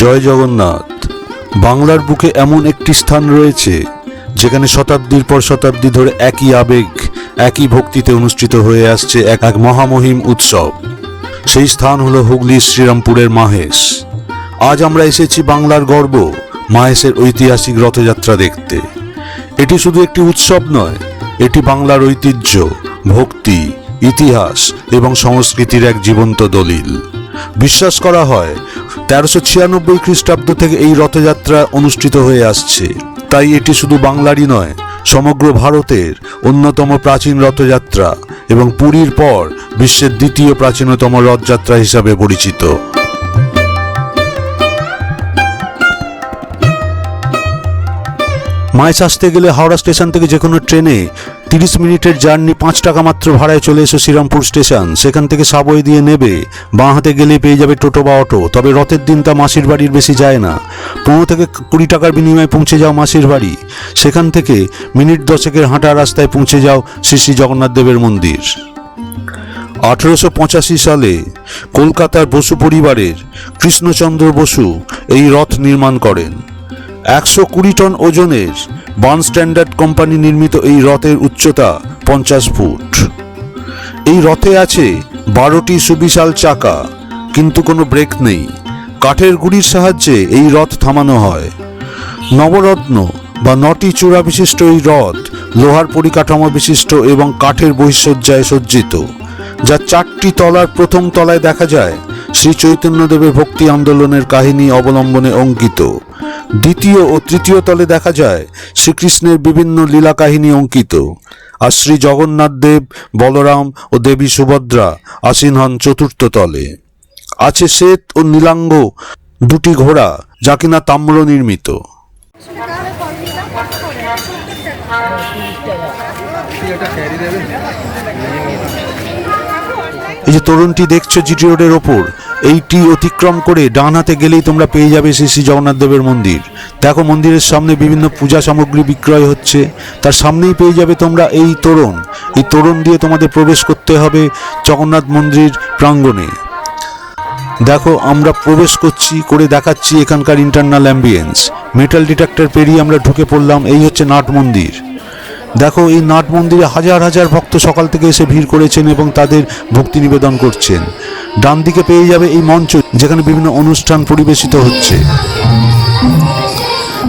জয় জগন্নাথ। বাংলার বুকে এমন একটি স্থান রয়েছে যেখানে শতাব্দীর পর শতাব্দী ধরে একই আবেগ, একই ভক্তিতে অনুষ্ঠিত হয়ে আসছে এক মহামহিম উৎসব। সেই স্থান হলো হুগলির শ্রীরামপুরের মাহেশ। আজ আমরা এসেছি বাংলার গর্ব মাহেশের ঐতিহাসিক রথযাত্রা দেখতে। এটি শুধু একটি উৎসব নয়, এটি বাংলার ঐতিহ্য, ভক্তি, ইতিহাস এবং সংস্কৃতির এক জীবন্ত দলিল। বিশ্বাস করা হয় 1396 খ্রিস্টাব্দ থেকে এই রথযাত্রা অনুষ্ঠিত হয়ে আসছে। তাই এটি শুধু বাংলারই নয়, সমগ্র ভারতের অন্যতম প্রাচীন রথযাত্রা এবং পুরীর পর বিশ্বের দ্বিতীয় প্রাচীনতম রথযাত্রা হিসাবে পরিচিত। মাহেশ আসতে গেলে হাওড়া স্টেশন থেকে যে কোনো ট্রেনে 30 মিনিটের জার্নি 5 টাকা মাত্র ভাড়ায় চলে এসো শ্রীরামপুর স্টেশন। সেখান থেকে সাবওয়ে দিয়ে নেবে, বাঁ হাতে গেলে পেয়ে যাবে টোটো বা অটো। তবে রথের দিন তা মাসির বাড়ির বেশি যায় না। 15 থেকে 20 টাকার বিনিময়ে পৌঁছে যাও মাসির বাড়ি। সেখান থেকে মিনিট 10 হাঁটা রাস্তায় পৌঁছে যাও শ্রী শ্রী জগন্নাথ দেবের মন্দির। 1885 সালে কলকাতার বসু পরিবারের কৃষ্ণচন্দ্র বসু এই রথ নির্মাণ করেন। 120 টন ওজনের বার্ন স্ট্যান্ডার্ড কোম্পানি নির্মিত এই রথের উচ্চতা 50 ফুট। এই রথে আছে 12টি সুবিশাল চাকা, কিন্তু কোনো ব্রেক নেই। কাঠের গুড়ির সাহায্যে এই রথ থামানো হয়। নবরত্ন বা 9টি চূড়া বিশিষ্ট এই রথ লোহার পরিকাঠামো বিশিষ্ট এবং কাঠের বহিঃসজ্জায় সজ্জিত, যা 4টি তলার প্রথম তলায় দেখা যায় শ্রী চৈতন্যদেবের ভক্তি আন্দোলনের কাহিনী অবলম্বনে অঙ্কিত। দ্বিতীয় ও তৃতীয় তলে দেখা যায় শ্রীকৃষ্ণের বিভিন্ন লীলা কাহিনী অঙ্কিত। আর শ্রী জগন্নাথ দেব, বলরাম ও দেবী সুভদ্রা আসীন হন চতুর্থ তলে। আছে শ্বেত ও নীলাঙ্গ 2টি ঘোড়া, যা কিনা তাম্র নির্মিত। এই যে তরুণটি দেখছো জিটি রোডের ওপর, এইটি অতিক্রম করে ডান হাতে গেলেই তোমরা পেয়ে যাবে শ্রী শ্রী জগন্নাথ দেবের মন্দির। দেখো মন্দিরের সামনে বিভিন্ন পূজা সামগ্রী বিক্রয় হচ্ছে, তার সামনেই পেয়ে যাবে তোমরা এই তোরণ। এই তোরণ দিয়ে তোমাদের প্রবেশ করতে হবে জগন্নাথ মন্দির প্রাঙ্গণে। দেখো আমরা প্রবেশ করছি, করে দেখাচ্ছি এখানকার ইন্টারনাল অ্যাম্বিয়েন্স। মেটাল ডিটেক্টর পেরিয়ে আমরা ঢুকে পড়লাম। এই হচ্ছে নাট মন্দির। দেখো এই নাট মন্দিরে হাজার হাজার ভক্ত সকাল থেকে এসে ভিড় করেছেন এবং তাদের ভক্তি নিবেদন করছেন। ডান দিকে পেয়ে যাবে এই মঞ্চ, যেখানে বিভিন্ন অনুষ্ঠান পরিবেশিত হচ্ছে।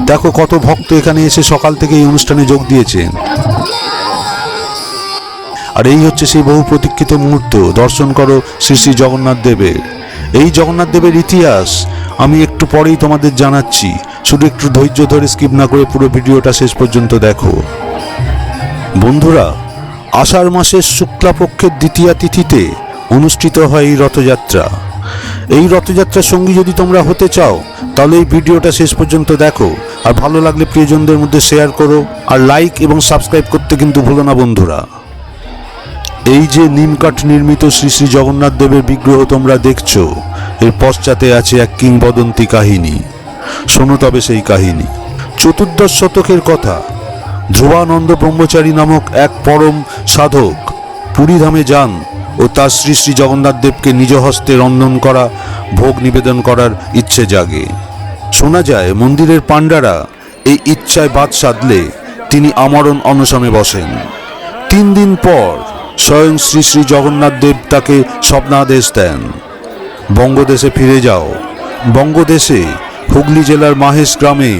দেখো কত ভক্ত এখানে এসে সকাল থেকে এই অনুষ্ঠানে যোগ দিয়েছেন। আর এই হচ্ছে সেই বহু প্রতীক্ষিত মুহূর্ত। দর্শন করো শ্রী শ্রী জগন্নাথ দেবের। এই জগন্নাথ দেবের ইতিহাস আমি একটু পরেই তোমাদের জানাচ্ছি, শুধু একটু ধৈর্য ধরে স্কিপ না করে পুরো ভিডিওটা শেষ পর্যন্ত দেখো। বন্ধুরা, আষাঢ় মাসের শুক্লাপক্ষের দ্বিতীয়া তিথিতে অনুষ্ঠিত হয় এই রথযাত্রা। এই রথযাত্রার সঙ্গী যদি তোমরা হতে চাও তাহলে এই ভিডিওটা শেষ পর্যন্ত দেখো। আর ভালো লাগলে প্রিয়জনদের মধ্যে শেয়ার করো, আর লাইক এবং সাবস্ক্রাইব করতে কিন্তু ভুলো না বন্ধুরা। এই যে নিমকাঠ নির্মিত শ্রী শ্রী জগন্নাথ দেবের বিগ্রহ তোমরা দেখছো, এর পশ্চাতে আছে এক কিংবদন্তি কাহিনী। শোনো তবে সেই কাহিনী। 14দশ শতকের কথা। ধ্রুবানন্দ ব্রহ্মচারী নামক এক পরম সাধক পুরীধামে যান ও তার শ্রী শ্রী জগন্নাথ দেবকে নিজ হস্তে রন্ধন করা ভোগ নিবেদন করার ইচ্ছে জাগে। শোনা যায় মন্দিরের পাণ্ডারা এই ইচ্ছায় বাদ সাধলে তিনি আমরণ অনশনে বসেন। 3 দিন পর স্বয়ং শ্রী শ্রী জগন্নাথ দেব তাকে স্বপ্নাদেশ দেন, বঙ্গদেশে ফিরে যাও। বঙ্গদেশে হুগলি জেলার মাহেশ গ্রামে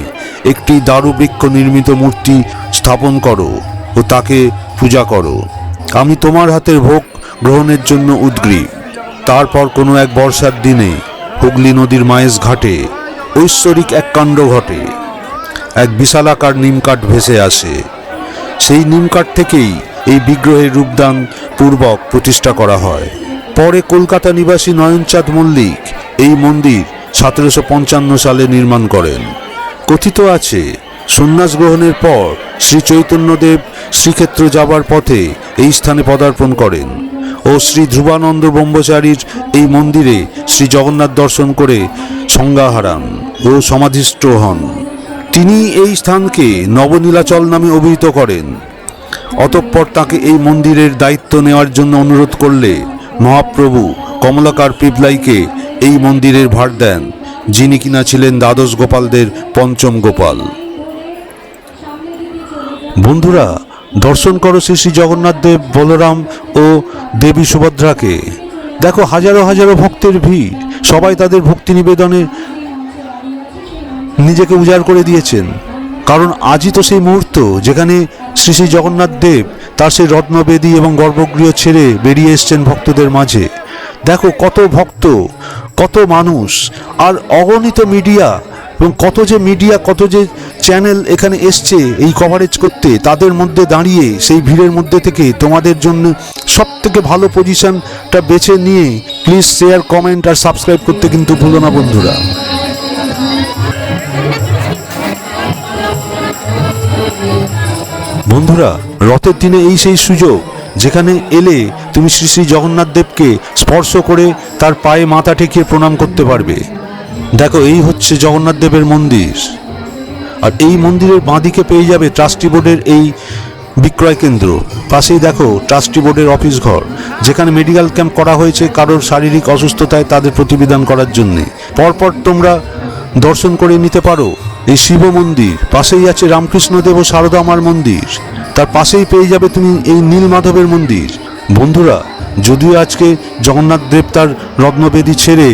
একটি দারুবৃক্ষ নির্মিত মূর্তি স্থাপন করো ও তাকে পূজা করো। আমি তোমার হাতের ভোগ গ্রহণের জন্য উদগ্রীব। তারপর কোনো এক বর্ষার দিনে হুগলি নদীর মাহেশ ঘাটে ঐশ্বরিক এক কাণ্ড ঘটে। এক বিশালাকার নিমকাঠ ভেসে আসে। সেই নিমকাঠ থেকেই এই বিগ্রহের রূপদান পূর্বক প্রতিষ্ঠা করা হয়। পরে কলকাতা নিবাসী নয়নচাঁদ মল্লিক এই মন্দির 1755 সালে নির্মাণ করেন। কথিত আছে সন্ন্যাস গ্রহণের পর শ্রী চৈতন্যদেব শ্রীক্ষেত্র যাবার পথে এই স্থানে পদার্পণ করেন ও শ্রী ধ্রুবানন্দ ব্রহ্মচারীর এই মন্দিরে শ্রী জগন্নাথ দর্শন করে সংজ্ঞা হারান ও সমাধিস্থ হন। তিনি এই স্থানকে নবনীলাচল নামে অভিহিত করেন। অতঃপর তাকে এই মন্দিরের দায়িত্ব নেওয়ার জন্য অনুরোধ করলে মহাপ্রভু কমলাকার পিপলাইকে এই মন্দিরের ভার দেন যিনি কিনা ছিলেন দ্বাদশ গোপালদের পঞ্চম গোপাল। বন্ধুরা, দর্শন করো শ্রী শ্রী জগন্নাথ দেব, বলরাম ও দেবী সুভদ্রাকে। দেখো হাজারো হাজারো ভক্তের ভিড়, সবাই তাদের ভক্তি নিবেদনে নিজেকে উজাড় করে দিয়েছেন। কারণ আজই তো সেই মুহূর্ত যেখানে শ্রী শ্রী জগন্নাথ দেব তার সেই রত্নবেদী এবং গর্ভগৃহ ছেড়ে বেরিয়ে এসছেন ভক্তদের মাঝে। দেখো কত ভক্ত, কত মানুষ, আর অগণিত মিডিয়া, এবং কত যে চ্যানেল এখানে এসছে এই কভারেজ করতে। তাদের মধ্যে দাঁড়িয়ে সেই ভিড়ের মধ্যে থেকে তোমাদের জন্য সব থেকে ভালো পজিশনটা বেছে নিয়ে প্লিজ শেয়ার, কমেন্ট আর সাবস্ক্রাইব করতে কিন্তু ভুলো না বন্ধুরা। বন্ধুরা, রথের দিনে এই সেই সুযোগ যেখানে এলে তুমি শ্রী শ্রী জগন্নাথ দেবকে স্পর্শ করে তার পায়ে মাথা ঠেকিয়ে প্রণাম করতে পারবে। দেখো এই হচ্ছে জগন্নাথ দেবের মন্দির, আর এই মন্দিরের বাঁদিকে পেয়ে যাবে ট্রাস্টি বোর্ডের এই বিক্রয় কেন্দ্র। পাশেই দেখো ট্রাস্টি বোর্ডের অফিস ঘর, যেখানে মেডিকেল ক্যাম্প করা হয়েছে কারোর শারীরিক অসুস্থতায় তাদের প্রতিবিধান করার জন্যে। পরপর তোমরা দর্শন করে নিতে পারো এই শিব মন্দির। পাশেই আছে রামকৃষ্ণ দেব ও সারদা মার মন্দির, তার পাশেই পেয়ে যাবে তুমি এই নীলমাধবের মন্দির। বন্ধুরা, যদিও আজকে জগন্নাথ দেব তার রত্নবেদী ছেড়ে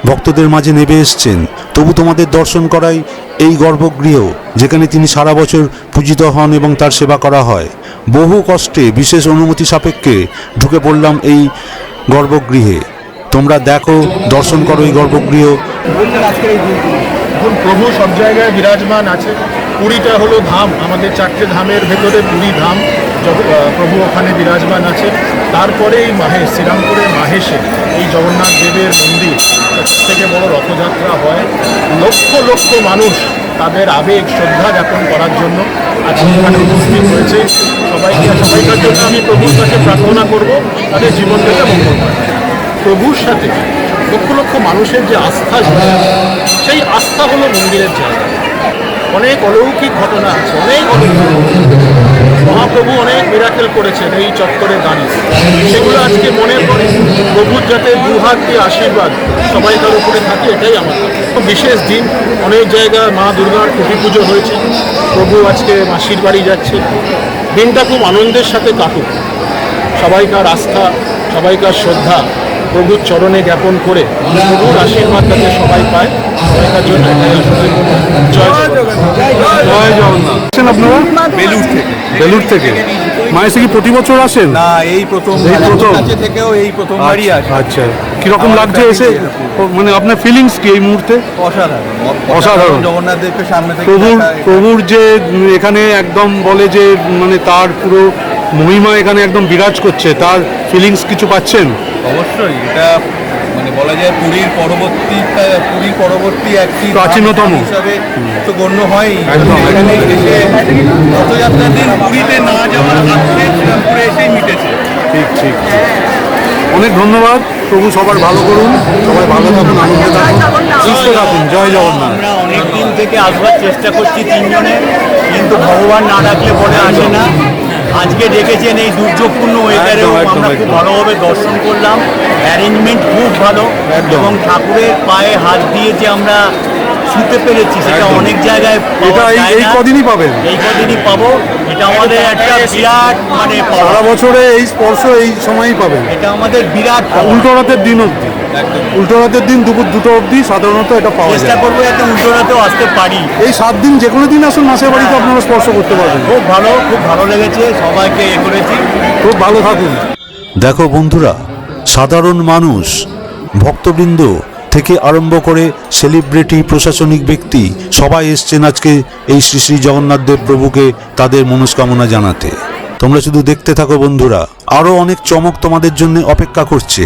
ভক্তদের মাঝে নেমে এসছেন, তবু তোমাদের দর্শন করাই এই গর্ভগৃহ যেখানে তিনি সারা বছর পূজিত হন এবং তার সেবা করা হয়। বহু কষ্টে বিশেষ অনুমতি সাপেক্ষে ঢুকে পড়লাম এই গর্ভগৃহে। তোমরা দেখো, দর্শন করো এই গর্ভগৃহ। এখন প্রভু সব জায়গায় বিরাজমান আছে। পুরীটা হলো ধাম, আমাদের 4টে ধামের ভেতরে পুরী ধাম, প্রভু ওখানে বিরাজমান আছে। তারপরে এই মাহেশ, শ্রীরামপুরের মাহেশে এই জগন্নাথ দেবের মন্দির থেকে বড় রথযাত্রা হয়। লক্ষ লক্ষ মানুষ তাদের আবেগ শ্রদ্ধা জ্ঞাপন করার জন্য আজকে এখানে উপস্থিত হয়েছে। সবাইকার জন্য আমি প্রভুর কাছে প্রার্থনা করব তাদের জীবনটাকে মঙ্গল হয়। প্রভুর সাথে লক্ষ লক্ষ মানুষের যে আস্থা, সেই আস্থা হলো মন্দিরের জায়গা। অনেক অলৌকিক ঘটনা আছে, অনেক মহাপ্রভু অনেক মিরাকেল করেছেন এই চত্বরে দাঁড়িয়ে। সেগুলো আজকে মনে পড়ে। প্রভুর যাতে দুহাত দিয়ে আশীর্বাদ সবাইকার উপরে থাকে, এটাই আমার বিশেষ দিন। অনেক জায়গায় মা দুর্গার কুটি পুজো হয়েছে, প্রভু আজকে মাসির বাড়ি যাচ্ছে। দিনটা খুব আনন্দের সাথে কাটুক। সবাইকার আস্থা, সবাইকার শ্রদ্ধা প্রভুর চরণে জ্ঞাপন করে প্রভুর আশীর্বাদ যাতে সবাই পায়, সবাইকার জন্য জয় জগন্নাথ। জয় জগন্নাথ। আপনারা বেলুর থেকে মায়ের কি প্রতি বছর আসেন? না, এই প্রথম কাছে থেকেও এই প্রথমবারই আসে। আচ্ছা, কিরকম লাগছে এসে? মানে আপনার ফিলিংস কি এই মুহূর্তে? অসাধারণ। জগন্নাথ দেবকে সামনে থেকে প্রভুর যে এখানে একদম বলে যে মানে তার পুরো মহিমা এখানে একদম বিরাজ করছে, তার ফিলিংস কিছু পাচ্ছেন? অবশ্যই, এটা মানে বলা যায় পুরীর পরবর্তী একটি প্রাচীনতম হিসাবে তো গণ্য হয়। একদম। এখানে এসে রথযাত্রার দিন পুরীতে না যাওয়ার আজকে শ্রীরামপুরে এসেই মিটেছে। ঠিক ঠিক। অনেক ধন্যবাদ। প্রভু সবার ভালো করুন, সবাই ভালো থাকুন, আনন্দে থাকুন, সুস্থ থাকুন। জয় জগন্নাথ। আমরা অনেক দিন থেকে আসবার চেষ্টা করছি তিনজনে, কিন্তু ভগবান না ডাকলে পরে আসে না। আজকে ডেকেছেন এই দুর্যোগপূর্ণ ওয়েদারেও আমরা খুব ভালোভাবে দর্শন করলাম। অ্যারেঞ্জমেন্ট খুব ভালো, এবং ঠাকুরের পায়ে হাত দিয়ে যে আমরা শুতে পেরেছি সেটা অনেক জায়গায় এই কদিনই পাবেন, এই কদিনই পাবো। এটা আমাদের একটা বিরাট মানে সারা বছরে এই স্পর্শ এই সময়ই পাবেন। এটা আমাদের বিরাট উল্টো রাতের দিন অবধি, উল্টো রাতের দিন দুপুর 2টো অবধি সাধারণত এটা পাওয়া যায়। চেষ্টা করবো যাতে উল্টো রাতেও আসতে পারি। এই 7 দিন যে কোনো দিন আসুন, মাসের বাড়িতে আপনারা স্পর্শ করতে পারবেন। খুব ভালো লেগেছে, সবাইকে করেছি। খুব ভালো থাকুন। দেখো বন্ধুরা, সাধারণ মানুষ, ভক্তবৃন্দ থেকে আরম্ভ করে সেলিব্রিটি, প্রশাসনিক ব্যক্তি সবাই এসছেন আজকে এই শ্রী শ্রী জগন্নাথ দেব প্রভুকে তাদের মনস্কামনা জানাতে। তোমরা শুধু দেখতে থাকো বন্ধুরা, আরও অনেক চমক তোমাদের জন্য অপেক্ষা করছে।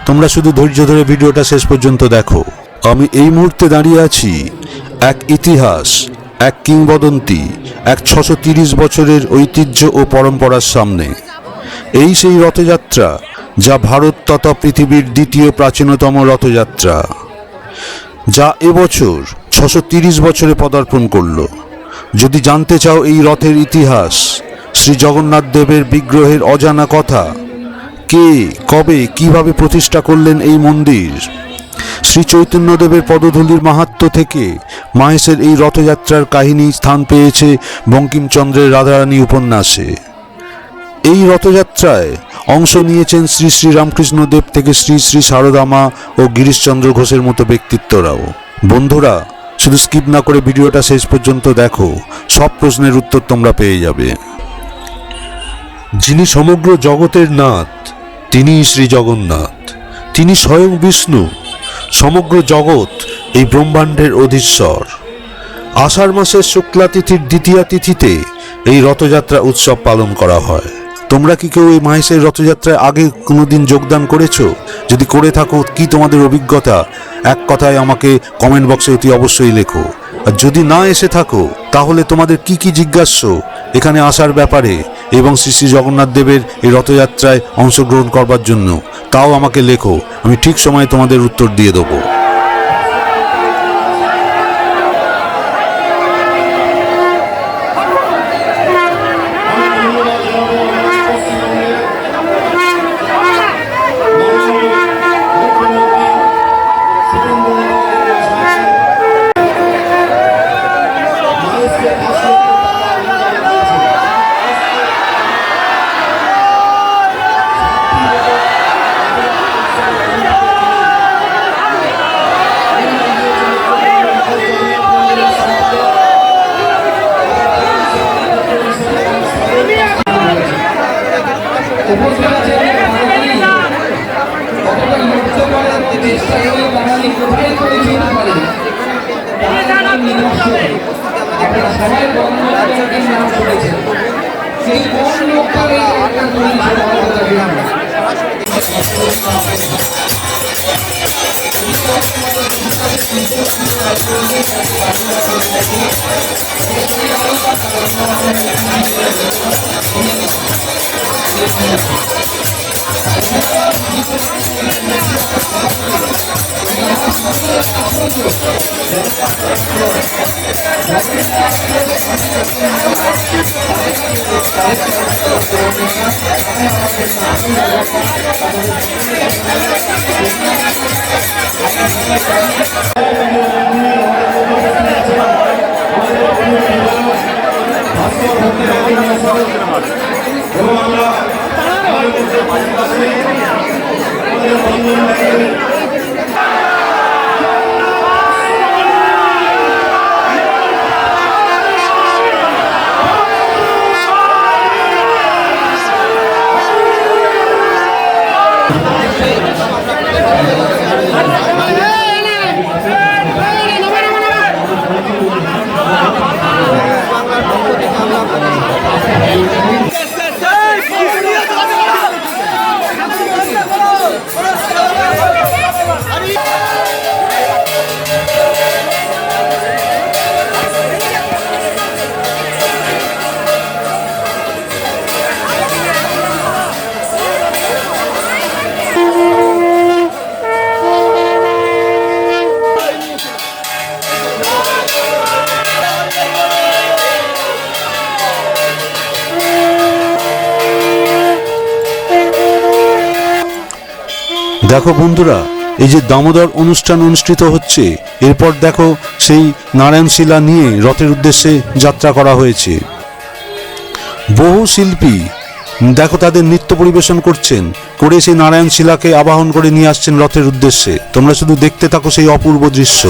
তোমরা শুধু ধৈর্য ধরে ভিডিওটা শেষ পর্যন্ত দেখো। আমি এই মুহূর্তে দাঁড়িয়ে আছি এক ইতিহাস, এক কিংবদন্তি, এক 630 বছরের ঐতিহ্য ও পরম্পরার সামনে। এই সেই রথযাত্রা যা ভারত তথা পৃথিবীর দ্বিতীয় প্রাচীনতম রথযাত্রা, যা এবছর 630 বছরে পদার্পণ করল। যদি জানতে চাও এই রথের ইতিহাস, শ্রী জগন্নাথ দেবের বিগ্রহের অজানা কথা, কে, কবে, কিভাবে প্রতিষ্ঠা করলেন এই মন্দির, শ্রী চৈতন্যদেবের পদধূলির মাহাত্ম্য থেকে মাহেশের এই রথযাত্রার কাহিনী স্থান পেয়েছে বঙ্কিমচন্দ্রের রাধারানী উপন্যাসে। এই রথযাত্রায় অংশ নিয়েছেন শ্রী শ্রী রামকৃষ্ণদেব থেকে শ্রী শ্রী সারদামা ও গিরিশচন্দ্র ঘোষের মতো ব্যক্তিত্বরাও। বন্ধুরা, শুধু স্কিপ না করে ভিডিওটা শেষ পর্যন্ত দেখো, সব প্রশ্নের উত্তর তোমরা পেয়ে যাবে। যিনি সমগ্র জগতের নাথ, তিনিই শ্রী জগন্নাথ। তিনি স্বয়ং বিষ্ণু। সমগ্র জগৎ এই ব্রহ্মাণ্ডের অধীশ্বর। আষাঢ় মাসের শুক্লা তিথির দ্বিতীয়া তিথিতে এই রথযাত্রা উৎসব পালন করা হয়। তোমরা কি কেউ এই মাহেশের রথযাত্রায় আগে কোনোদিন যোগদান করেছো? যদি করে থাকো, কি তোমাদের অভিজ্ঞতা এক কথায় আমাকে কমেন্ট বক্সে অতি অবশ্যই লেখো। আর যদি না এসে থাকো, তাহলে তোমাদের কি কি জিজ্ঞাস্য এখানে আসার ব্যাপারে এবং শ্রী শ্রী জগন্নাথ দেবের এই রথযাত্রায় অংশগ্রহণ করবার জন্য, তাও আমাকে লেখো। আমি ঠিক সময়ে তোমাদের উত্তর দিয়ে দেবো। দেখো বন্ধুরা, এই যে দামোদর অনুষ্ঠান অনুষ্ঠিত হচ্ছে, এরপর দেখো সেই নারায়ণশিলা নিয়ে রথের উদ্দেশ্যে যাত্রা করা হয়েছে। বহু শিল্পী দেখো তাদের নৃত্য পরিবেশন করছেন, করে সেই নারায়ণশিলাকে আবাহন করে নিয়ে আসছেন রথের উদ্দেশ্যে। তোমরা শুধু দেখতে থাকো সেই অপূর্ব দৃশ্য।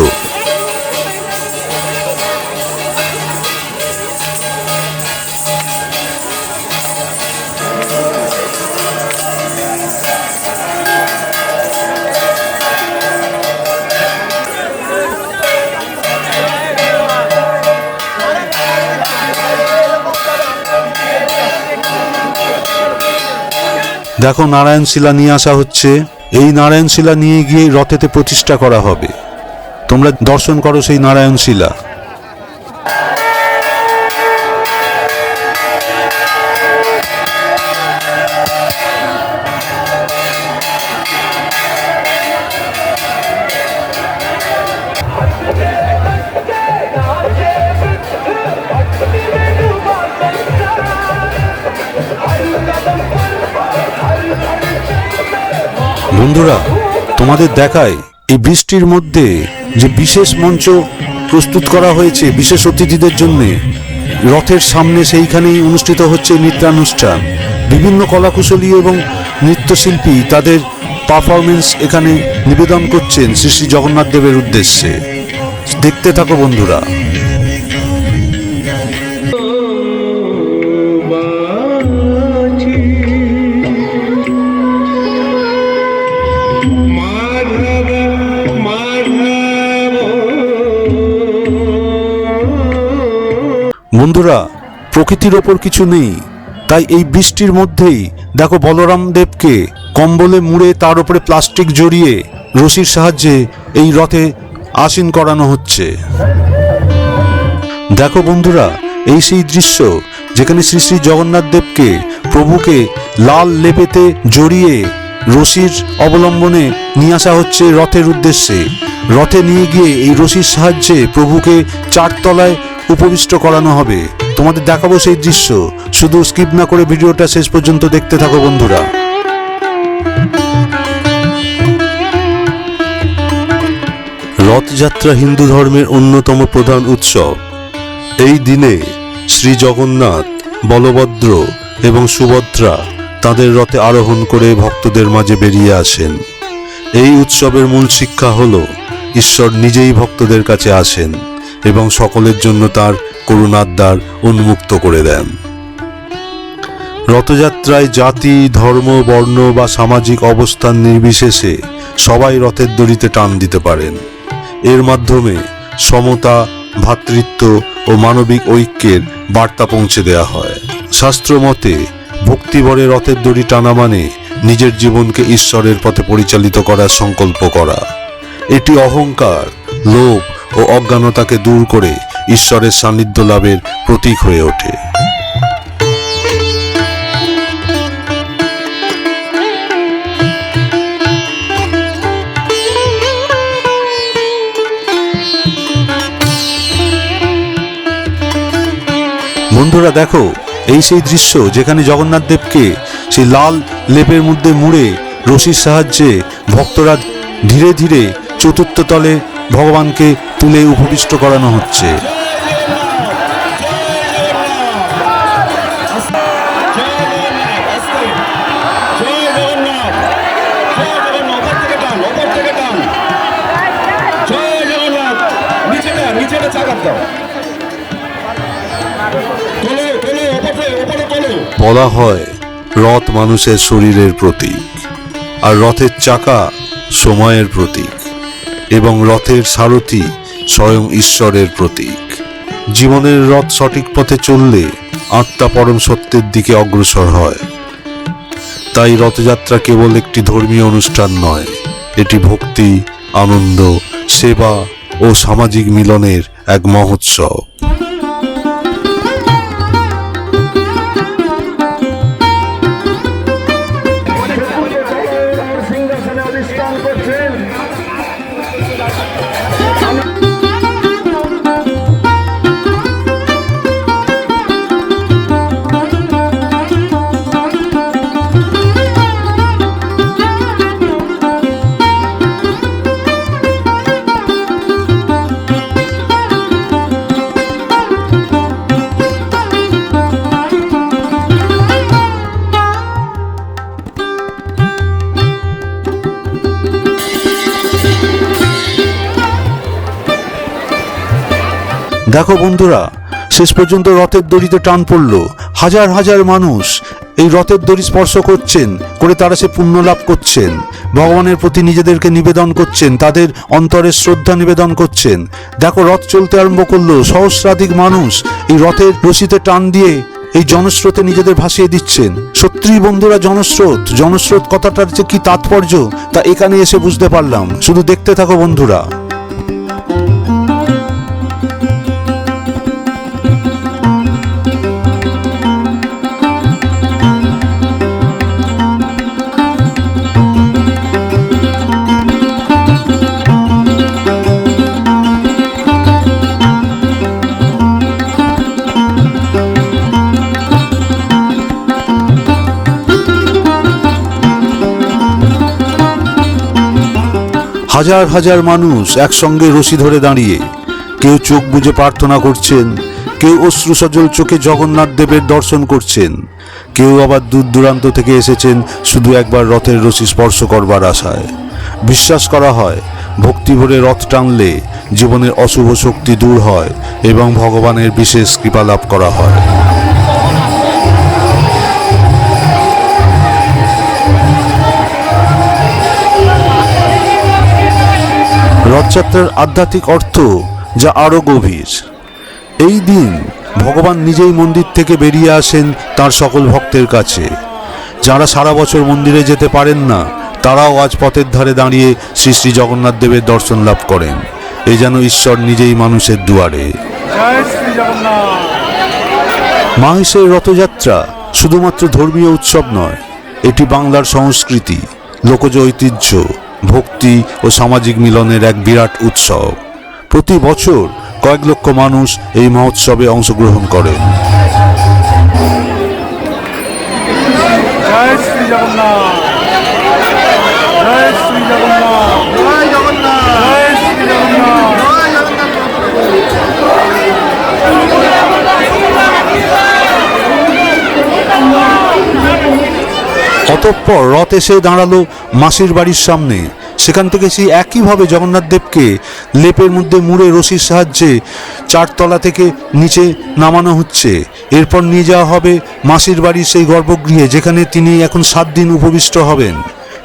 দেখো নারায়ণশিলা নিয়ে আসা হচ্ছে। এই নারায়ণশিলা নিয়ে গিয়ে রথেতে প্রতিষ্ঠা করা হবে। তোমরা দর্শন করো সেই নারায়ণশিলা। বন্ধুরা, তোমাদের দেখায় এই বৃষ্টির মধ্যে যে বিশেষ মঞ্চ প্রস্তুত করা হয়েছে বিশেষ অতিথিদের জন্য, রথের সামনে সেইখানেই অনুষ্ঠিত হচ্ছে নৃত্যানুষ্ঠান। বিভিন্ন কলাকুশলী এবং নৃত্যশিল্পী তাদের পারফরমেন্স এখানে নিবেদন করছেন শ্রী শ্রী জগন্নাথ দেবের উদ্দেশ্যে। দেখতে থাকো বন্ধুরা। বন্ধুরা, প্রকৃতির ওপর কিছু নেই, তাই এই বৃষ্টির মধ্যেই দেখো বলরাম দেবকে কম্বলে মুড়ে তার উপরে প্লাস্টিক জড়িয়ে রশির সাহায্যে এই রথে আসীন করানো হচ্ছে। দেখো বন্ধুরা, এই সেই দৃশ্য যেখানে শ্রী শ্রী জগন্নাথ দেবকে প্রভুকে লাল লেপেতে জড়িয়ে রশির অবলম্বনে নিয়ে আসা হচ্ছে রথের উদ্দেশ্যে। রথে নিয়ে গিয়ে এই রশির সাহায্যে প্রভুকে চারতলায় উপবিষ্ট করানো হবে। তোমাদের দেখাবো সেই দৃশ্য, শুধু স্কিপ না করে ভিডিওটা শেষ পর্যন্ত দেখতে থাকো বন্ধুরা। রথযাত্রা হিন্দু ধর্মের অন্যতম প্রধান উৎসব। এই দিনে শ্রী জগন্নাথ, বলভদ্র এবং সুভদ্রা তাদের রথে আরোহণ করে ভক্তদের মাঝে বেরিয়ে আসেন। এই উৎসবের মূল শিক্ষা হলো ঈশ্বর নিজেই ভক্তদের কাছে আসেন এবং সকলের জন্য তার করুণার দ্বার উন্মুক্ত করে দেন। রথযাত্রায় জাতি, ধর্ম, বর্ণ বা সামাজিক অবস্থান নির্বিশেষে সবাই রথের দড়িতে টান দিতে পারেন। এর মাধ্যমে সমতা, ভ্রাতৃত্ব ও মানবিক ঐক্যের বার্তা পৌঁছে দেয়া হয়। শাস্ত্র মতে ভক্তিভরে রথের দড়ি টানা মানে নিজের জীবনকে ঈশ্বরের পথে পরিচালিত করার সংকল্প করা। এটি অহংকার, লোভ ও অজ্ঞানতাকে দূর করে ঈশ্বরের সান্নিধ্য লাভের প্রতীক হয়ে ওঠে। বন্ধুরা দেখো, এই সেই দৃশ্য যেখানে জগন্নাথ দেবকে সেই লাল লেপের মধ্যে মুড়ে রশির সাহায্যে ভক্তরা ধীরে ধীরে চতুর্থ তলে ভগবানকে তুলে উপবিষ্ট করানো হচ্ছে। বলা হয় রথ মানুষের শরীরের প্রতীক, আর রথের চাকা সময়ের প্রতীক এবং রথের সারথি স্বয়ং ঈশ্বরের প্রতীক। জীবনের রথ সঠিক পথে চললে আত্মা পরম সত্যের দিকে অগ্রসর হয়। তাই রথযাত্রা কেবল একটি ধর্মীয় অনুষ্ঠান নয়, এটি ভক্তি, আনন্দ, সেবা ও সামাজিক মিলনের এক মহোৎসব। দেখো বন্ধুরা, শেষ পর্যন্ত রথের দড়িতে টান পড়ল। হাজার হাজার মানুষ এই রথের দড়ি স্পর্শ করছেন, করে তারা সে পুণ্য লাভ করছেন, ভগবানের প্রতি নিজেদেরকে নিবেদন করছেন, তাদের অন্তরের শ্রদ্ধা নিবেদন করছেন। দেখো রথ চলতে আরম্ভ করলো, সহস্রাধিক মানুষ এই রথের রশিতে টান দিয়ে এই জনস্রোতে নিজেদের ভাসিয়ে দিচ্ছেন। সত্যিই বন্ধুরা, জনস্রোত কথাটার যে কি তাৎপর্য তা এখানে এসে বুঝতে পারলাম। শুধু দেখতে থাকো বন্ধুরা। হাজার হাজার মানুষ একসঙ্গে রশি ধরে দাঁড়িয়ে, কেউ চোখ বুজে প্রার্থনা করছেন, কেউ অশ্রু সজল চোখে জগন্নাথ দেবের দর্শন করছেন, কেউ আবার দূর দূরান্ত থেকে এসেছেন শুধু একবার রথের রশি স্পর্শ করবার আশায়। বিশ্বাস করা হয় ভক্তি ভরে রথ টানলে জীবনের অশুভ শক্তি দূর হয় এবং ভগবানের বিশেষ কৃপা লাভ করা হয়। রথযাত্রার আধ্যাত্মিক অর্থ যা আরও গভীর। এই দিন ভগবান নিজেই মন্দির থেকে বেরিয়ে আসেন তার সকল ভক্তের কাছে। যারা সারা বছর মন্দিরে যেতে পারেন না, তারাও আজ পথের ধারে দাঁড়িয়ে শ্রী শ্রী জগন্নাথ দেবের দর্শন লাভ করেন। এই যেন ঈশ্বর নিজেই মানুষের দুয়ারে। মাহেশের রথযাত্রা শুধুমাত্র ধর্মীয় উৎসব নয়, এটি বাংলার সংস্কৃতি, লোকজ ঐতিহ্য, ভক্তি ও সামাজিক মিলনের এক বিরাট উৎসব। প্রতি বছর কয়েক লক্ষ মানুষ এই মহোৎসবে অংশগ্রহণ করেন। জয় শ্রী জগন্নাথ, জয় শ্রী জগন্নাথ, জয় জগন্নাথ, জয় শ্রী জগন্নাথ, জয় জগন্নাথ। অতঃপর রথ এসে দাঁড়ালো মাসির বাড়ির সামনে। সেখান থেকে সেই একইভাবে জগন্নাথ দেবকে লেপের মধ্যে মুড়ে রশির সাহায্যে 4 তলা থেকে নিচে নামানো হচ্ছে। এরপর নিয়ে যাওয়া হবে মাসির বাড়ির সেই গর্ভগৃহে, যেখানে তিনি এখন 7 দিন উপবিষ্ট হবেন।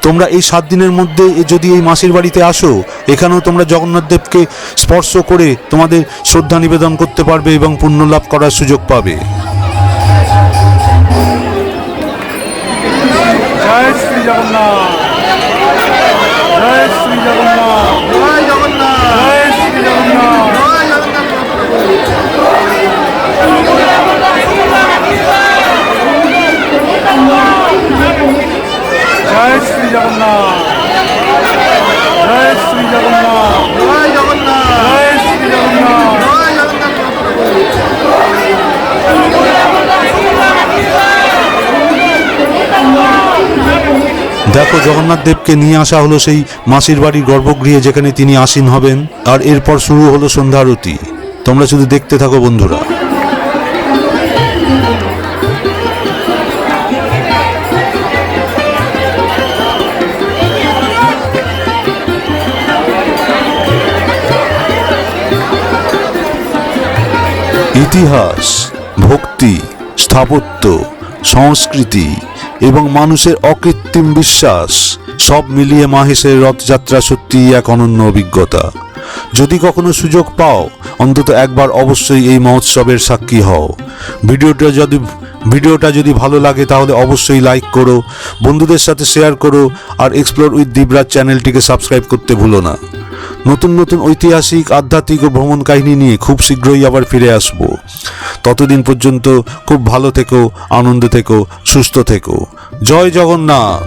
তোমরা এই 7 দিনের মধ্যে যদি এই মাসির বাড়িতে আসো, এখানেও তোমরা জগন্নাথ দেবকে স্পর্শ করে তোমাদের শ্রদ্ধা নিবেদন করতে পারবে এবং পুণ্য লাভ করার সুযোগ পাবে। জয় শ্রী জগন্নাথ, জয় শ্রী জগন্নাথ, জয় জগন্নাথ, জয় শ্রী জগন্নাথ, জয় জগন্নাথ, জয় শ্রী জগন্নাথ, জয় শ্রী জগন্নাথ, জয় জগন্নাথ, জয় শ্রী জগন্নাথ, জয় দেখো, জগন্নাথ দেবকে নিয়ে আসা হলো সেই মাসির বাড়ির গর্ভগৃহে, যেখানে তিনি আসীন হবেন। আর এরপর শুরু হলো সন্ধ্যা আরতি। তোমরা শুধু দেখতে থাকো বন্ধুরা। ইতিহাস, ভক্তি, স্থাপত্য, সংস্কৃতি এবং মানুষের অকৃত্রিম বিশ্বাস সব মিলিয়ে মাহেশের রথযাত্রা সত্যিই এক অনন্য অভিজ্ঞতা। যদি কখনো সুযোগ পাও, অন্তত একবার অবশ্যই এই মহোৎসবের সাক্ষী হও। ভিডিওটা যদি ভালো লাগে তাহলে অবশ্যই লাইক করো, বন্ধুদের সাথে শেয়ার করো, আর এক্সপ্লোর উইথ দীপরাজ চ্যানেলটিকে সাবস্ক্রাইব করতে ভুলো না। নতুন নতুন ঐতিহাসিক, আধ্যাত্মিক ও ভ্রমণ কাহিনী নিয়ে খুব শীঘ্রই আবার ফিরে আসব। ততদিন পর্যন্ত খুব ভালো থেকো, আনন্দে থেকো, সুস্থ থেকো। জয় জগন্নাথ।